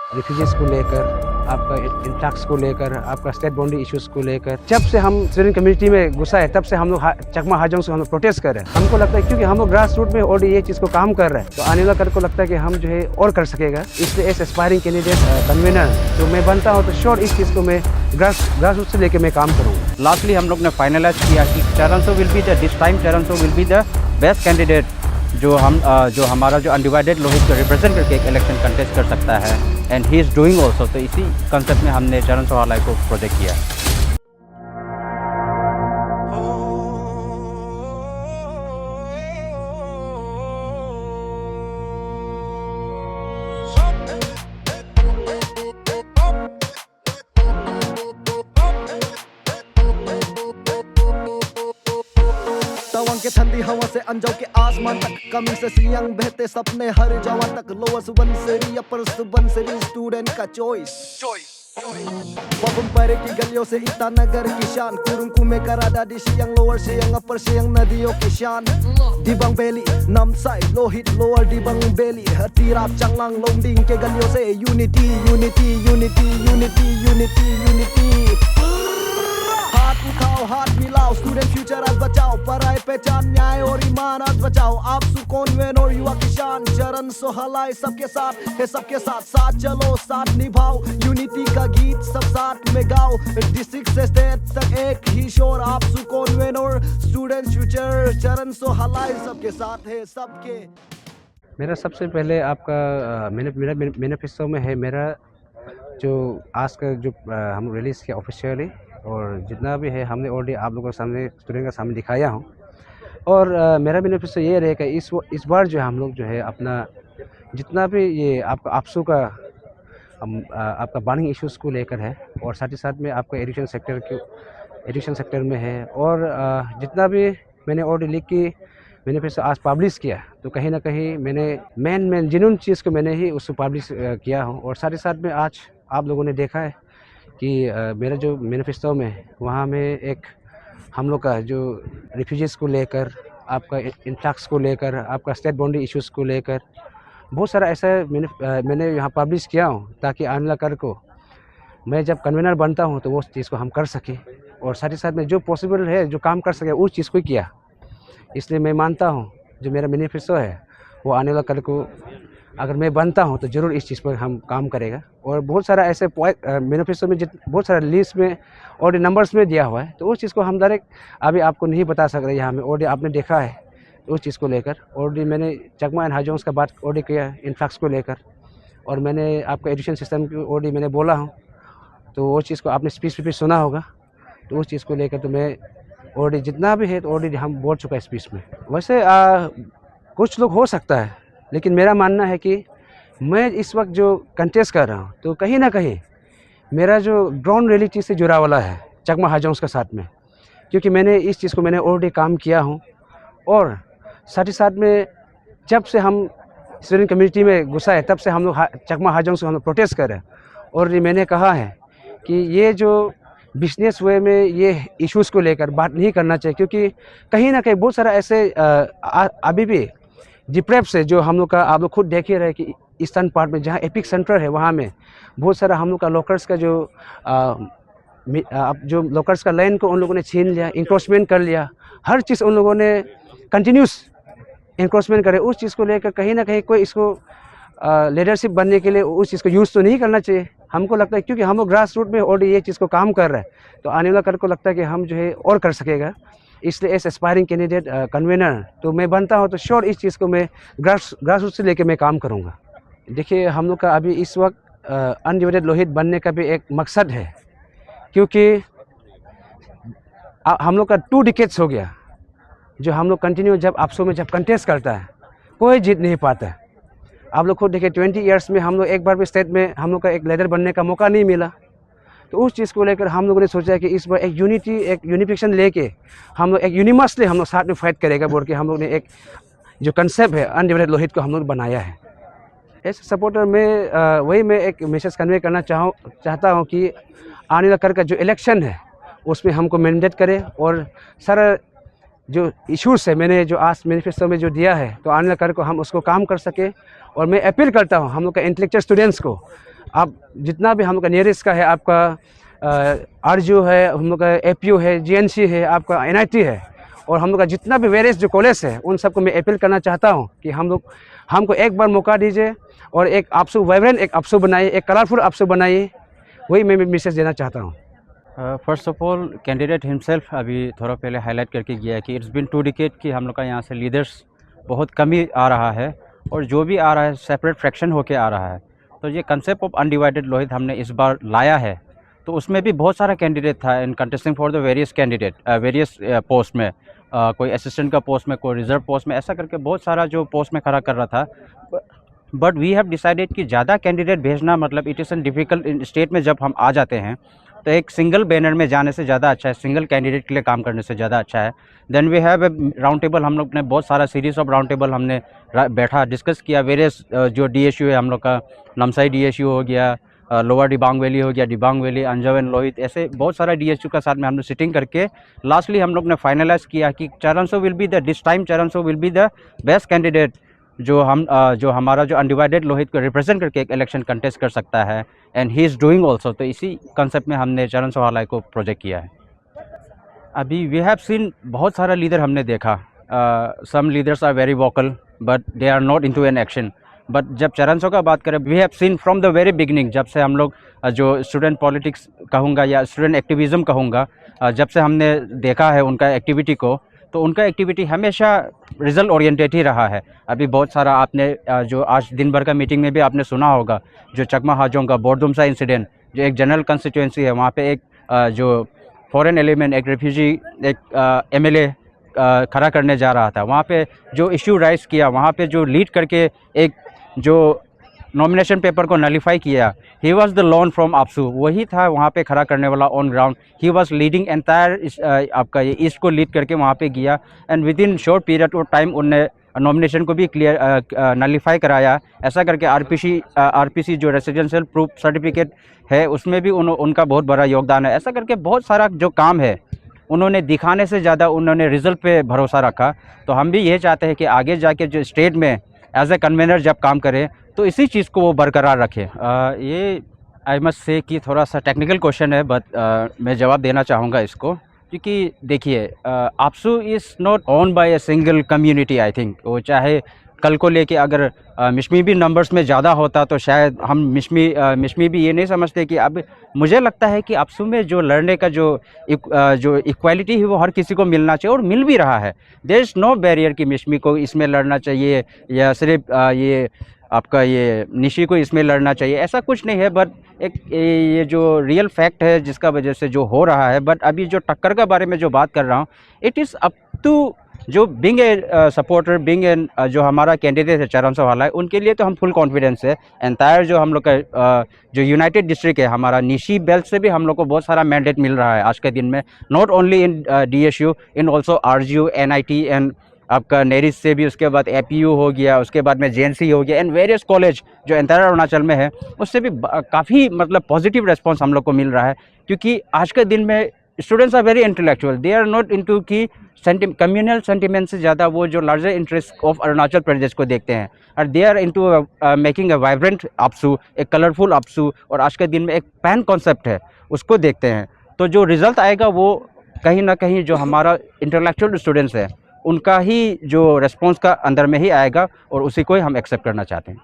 Refugees को लेकर, आपका इन्फ्लक्स को लेकर, आपका स्टेट बाउंड्री इश्यूज़ को लेकर, जब से हम स्टूडेंट कम्युनिटी में घुसा है तब से हम लोग चकमा हाजोंग से हम लोग प्रोटेस्ट कर रहे हैं। हमको लगता है क्योंकि हम लोग ग्रास रूट में ऑलरेडी ये चीज़ को काम कर रहे हैं, तो आने वाला कल को लगता है कि हम जो है और कर सकेगा। इसलिए एस एस्पायरिंग कैंडिडेट कन्वीनर जो मैं बनता हूँ तो श्योर इस चीज़ को मैं ग्रास रूट से लेकर मैं काम करूँगा। लास्टली हम लोग ने फाइनलाइज किया कि Charanso will be the this time Charanso will be the best candidate जो हमारा जो अनडिवाइडेड लोहित को रिप्रेजेंट करके एक इलेक्शन कंटेस्ट कर सकता है, and he is doing also. तो इसी कंसेप्ट में हमने चरणसो हालाई को प्रोजेक्ट किया। तवांग के ठंडी हवा से अंजाव के आसमान तक, कमी से सियांग बहते सपने हर जवान तक। लोअर सुबनसिरी अपर सुबनसिरी स्टूडेंट का चॉइस। Wabun pare की गलियों से ईटानगर की शान, कुरुंगकू में करादा di siang lower siang upper siang nadiyo की शान। Dibang Valley Namsai Lohit lower Dibang Valley Tirap Changlang Longding के गलियों से unity unity unity unity unity unity। हाथ उठाओ हाथ मिलाओ, स्टूडेंट फ्यूचर आज बचाओ, पढ़ाई पहचान न्याय और ईमान आज बचाओ। आप सुकॉन्वेंट और युवा किसान, चरणसो हालाई सबके साथ है, सबके साथ साथ चलो साथ निभाओ। यूनिटी का गीत सब साथ में गाओ, डिस्ट्रिक्ट से स्टेट तक एक ही शोर। आप सुकॉन्वेंट और स्टूडेंट फ्यूचर, चरणसो हालाई सबके साथ है, सबके। मेरा सबसे पहले आपका मेरा मैनिफेस्टो में है मेरा जो आज का जो हम रिलीज़ किया ऑफिशियली, और जितना भी है हमने ऑलरेडी आप लोगों के सामने स्टूडेंट के सामने दिखाया हूँ। और मेरा मैनिफेस्टो ये रहेगा इस बार जो हम लोग जो है अपना जितना भी ये आपका आपसू का आपका बर्निंग इश्यूज़ को लेकर है, और साथ ही साथ में आपका एजुकेशन सेक्टर में है, और जितना भी मैंने ऑलरेडी लिख के मैनिफेस्टो आज पब्लिश किया, तो कहीं ना कहीं मैंने मेन जिन चीज़ को मैंने ही उसको पब्लिश किया हूँ। और साथ ही साथ में आज आप लोगों ने देखा है कि मेरा जो मैनिफेस्टो में वहाँ में एक हम लोग का जो रिफ्यूजीज़ को लेकर, आपका इन्फ्लक्स को लेकर, आपका स्टेट बाउंड्री इश्यूज़ को लेकर बहुत सारा ऐसा मैंने यहाँ पब्लिश किया हूँ, ताकि आने वाला कल को मैं जब कन्वीनर बनता हूँ तो वो चीज़ को हम कर सकें, और साथ ही साथ में जो पॉसिबल है जो काम कर सके उस चीज़ को किया। इसलिए मैं मानता हूँ जो मेरा मैनिफेस्टो है वो आने वाला कल को अगर मैं बनता हूँ तो ज़रूर इस चीज़ पर हम काम करेगा। और बहुत सारा ऐसे मैनिफेस्टो में बहुत सारा लिस्ट में और नंबर्स में दिया हुआ है, तो उस चीज़ को हम डायरेक्ट अभी आपको नहीं बता सक रहे यहाँ में। ऑलरेडी आपने देखा है उस चीज़ को लेकर, ऑलरेडी मैंने चकमा एंड हाजोंग का बात ऑलरेडी किया इन्फ्लक्स को लेकर, और मैंने आपका एजुकेशन सिस्टम की ऑलरेडी मैंने बोला हूँ, तो वो चीज़ को आपने स्पीच भी सुना होगा। तो उस चीज़ को लेकर तो मैं ऑलरेडी जितना भी है तो ऑलरेडी हम बोल चुका है स्पीच में। वैसे कुछ लोग हो सकता है, लेकिन मेरा मानना है कि मैं इस वक्त जो कंटेस्ट कर रहा हूँ तो कहीं ना कहीं मेरा जो ग्राउंड रियलिटी से जुड़ा वाला है चकमा हाजोंग के साथ में, क्योंकि मैंने इस चीज़ को मैंने ऑलरेडी काम किया हूँ। और साथ ही साथ में जब से हम स्टूडेंट कम्युनिटी में घुसा है तब से हम लोग चकमा हाजोंग से हम लोग प्रोटेस्ट कर रहे हैं। और मैंने कहा है कि ये जो बिजनेस वे में ये इश्यूज़ को लेकर बात नहीं करना चाहिए, क्योंकि कहीं ना कहीं बहुत सारा ऐसे अभी भी डिप्रेप से जो हम लोग का आप लोग खुद देख ही रहे कि ईस्टर्न पार्ट में जहाँ एपिक सेंटर है वहाँ में बहुत सारा हम लोग का लॉकर्स का जो लॉकर्स का लाइन को उन लोगों ने छीन लिया, इंक्रोचमेंट कर लिया। हर चीज़ उन लोगों ने कंटिन्यूस इंक्रोचमेंट करे। उस चीज़ को लेकर कहीं ना कहीं कोई इसको लीडरशिप बनने के लिए उस चीज़ को यूज़ तो नहीं करना चाहिए। हमको लगता है क्योंकि हम लोग ग्रास रूट में ऑलरेडी ये चीज़ को काम कर रहे हैं, तो आने वाला कल को लगता है कि हम जो है और कर सकेगा। इसलिए एस एस्पायरिंग कैंडिडेट कन्वीनर तो मैं बनता हूँ तो श्योर इस चीज़ को मैं ग्रास रूट से लेकर मैं काम करूँगा। देखिए हम लोग का अभी इस वक्त अनडिवाइडेड लोहित बनने का भी एक मकसद है, क्योंकि हम लोग का 2 डिकेड्स हो गया जो हम लोग कंटिन्यू जब आपसों में जब कंटेस्ट करता है कोई जीत नहीं पाता है। आप लोग खुद देखिए 20 ईयर्स में हम लोग एक बार भी स्टेट में हम लोग का एक लीडर बनने का मौका नहीं मिला। तो उस चीज़ को लेकर हम लोगों ने सोचा कि इस बार एक यूनिफिकेशन लेके हम लोग एक यूनिमसली हम लोग साथ में फाइट करेगा बोल के हम लोग ने एक जो कंसेप्ट है अनडिवाइडेड लोहित को हम लोग बनाया है। ऐसे सपोर्टर में वही मैं एक मैसेज कन्वे करना चाहता हूँ कि आने वाला कल का जो इलेक्शन है उसमें हमको मैंडेट करे, और सारा जो इश्यूज़ है मैंने जो आज मैनिफेस्टो में जो दिया है तो आने वाला कल को हम उसको काम कर सके। और मैं अपील करता हूँ हम लोग का इंटेलेक्चुअल स्टूडेंट्स को, आप जितना भी हम लोग का नियरेस्ट का है, आपका आरजीयू है, हम लोग का एपीयू है, जीएनसी है, आपका एनआईटी है, और हम लोग का जितना भी वेरियस जो कॉलेज है उन सबको मैं अपील करना चाहता हूँ कि हमको एक बार मौका दीजिए और एक आपसू वाइब्रेंट एक आपसू बनाइए, एक कलरफुल आपसू बनाइए। वही मैं मैसेज देना चाहता हूँ। First of all candidate himself अभी थोड़ा पहले हाईलाइट करके गया है कि इट्स बिन 2 डिकेड कि हम लोग का यहाँ से लीडर्स बहुत कमी आ रहा है, और जो भी आ रहा है सेपरेट फ्रैक्शन होके आ रहा है। तो ये कंसेप्ट ऑफ अनडिवाइडेड लोहित हमने इस बार लाया है। तो उसमें भी बहुत सारा कैंडिडेट था in contesting for the various candidate various post में, कोई असिस्टेंट का पोस्ट में, कोई रिजर्व पोस्ट में, ऐसा करके बहुत सारा जो पोस्ट में खड़ा कर रहा था। बट वी हैव डिसाइडेड कि ज़्यादा कैंडिडेट भेजना मतलब it is an difficult state में जब हम आ जाते हैं तो एक सिंगल बैनर में जाने से ज़्यादा अच्छा है, सिंगल कैंडिडेट के लिए काम करने से ज़्यादा अच्छा है। Then we have a round table, हम लोग ने बहुत सारा सीरीज़ ऑफ राउंड टेबल हमने बैठा डिस्कस किया। वेरियस जो डीएसयू है हम लोग का, नामसाई डीएसयू हो गया, लोअर दिबांग वैली हो गया, दिबांग वैली, अंजाव एंड लोहित, ऐसे बहुत सारा डीएसयू का साथ में हमने सिटिंग करके लास्टली हम लोग ने फाइनलाइज़ किया कि Charanso will be the this time Charanso will be the best candidate जो हमारा जो अनडिवाइडेड लोहित को रिप्रेजेंट करके एक इलेक्शन कंटेस्ट कर सकता है, and he is doing also. तो इसी कंसेप्ट में हमने चरण सोहालाई को प्रोजेक्ट किया है। अभी वी हैव सीन बहुत सारा लीडर हमने देखा, some leaders are very vocal but they are not into an action. But जब चरण सो का बात करें, we have seen from the very beginning, जब से हम लोग जो स्टूडेंट पॉलिटिक्स कहूँगा या स्टूडेंट एक्टिविज़म कहूँगा, जब से हमने देखा है उनका एक्टिविटी को, तो उनका एक्टिविटी हमेशा रिजल्ट ओरिएंटेड ही रहा है। अभी बहुत सारा आपने जो आज दिन भर का मीटिंग में भी आपने सुना होगा, जो चकमा हाजों का बोरदुमसा इंसिडेंट, जो एक जनरल कंस्टिट्यूंसी है, वहाँ पे एक जो फॉरेन एलिमेंट, एक रेफ्यूजी, एक एमएलए खड़ा करने जा रहा था, वहाँ पे जो इश्यू राइज किया, वहाँ पे जो लीड करके एक जो नॉमिनेशन पेपर को नलीफाई किया, he was the lone from AAPSU, वही था वहाँ पे खड़ा करने वाला on ground. He was leading entire आपका ये ईस्ट को लीड करके वहाँ पे गया, and within short period of time उनने नॉमिनेशन को भी क्लियर नलीफाई कराया। ऐसा करके आरपीसी जो रेसिडेंशियल प्रूफ सर्टिफिकेट है उसमें भी उनका बहुत बड़ा योगदान है। ऐसा करके बहुत सारा जो काम है उन्होंने दिखाने से ज़्यादा उन्होंने रिजल्ट पे भरोसा रखा। तो हम भी ये चाहते हैं कि आगे जाके जो स्टेट में एज ए कन्वेनर जब काम करें तो इसी चीज़ को वो बरकरार रखें। ये आई मस्ट से कि थोड़ा सा टेक्निकल क्वेश्चन है, बट मैं जवाब देना चाहूँगा इसको, क्योंकि देखिए AAPSU is not own by a single community. I think वो चाहे कल को लेके अगर मिशमी भी नंबर्स में ज़्यादा होता तो शायद हम मिशमी भी ये नहीं समझते कि अब मुझे लगता है कि आपसू में जो लड़ने का जो इक्वालिटी है वो हर किसी को मिलना चाहिए, और मिल भी रहा है। देयर इज़ नो बैरियर कि मिशमी को इसमें लड़ना चाहिए या सिर्फ ये आपका ये निशी को इसमें लड़ना चाहिए, ऐसा कुछ नहीं है। बट एक ये जो रियल फैक्ट है जिसका वजह से जो हो रहा है, बट अभी जो टक्कर का बारे में जो बात कर रहा हूँ, इट इज़ अप टू जो being a supporter, being an जो हमारा कैंडिडेट है चरण सोहालाई, उनके लिए तो हम फुल कॉन्फिडेंस है। एंटायर जो हम लोग का जो यूनाइटेड डिस्ट्रिक्ट है हमारा निशी बेल्ट से भी हम लोग को बहुत सारा मैंडेट मिल रहा है आज के दिन में, not only in DSU, in also RGU, NIT and आपका नेरिस से भी, उसके बाद एपीयू हो गया, उसके बाद में जेएनसी हो गया, एंड वेरियस कॉलेज जो एंटायर अरुणाचल में है उससे भी काफ़ी मतलब पॉजिटिव रिस्पॉन्स हम लोग को मिल रहा है। क्योंकि आज के दिन में students are very intellectual, they are not into कि कम्युनल सेंटिमेंट से ज़्यादा वो जो larger interest of Arunachal Pradesh को देखते हैं, और they are into making a vibrant APSU, एक कलरफुल आपसू, और आज के दिन में एक पैन कॉन्सेप्ट है उसको देखते हैं। तो जो रिज़ल्ट आएगा वो कहीं ना कहीं जो हमारा इंटेलेक्चुअल स्टूडेंट्स है उनका ही जो रिस्पॉन्स का अंदर में ही आएगा, और उसी को ही हम एक्सेप्ट करना चाहते हैं।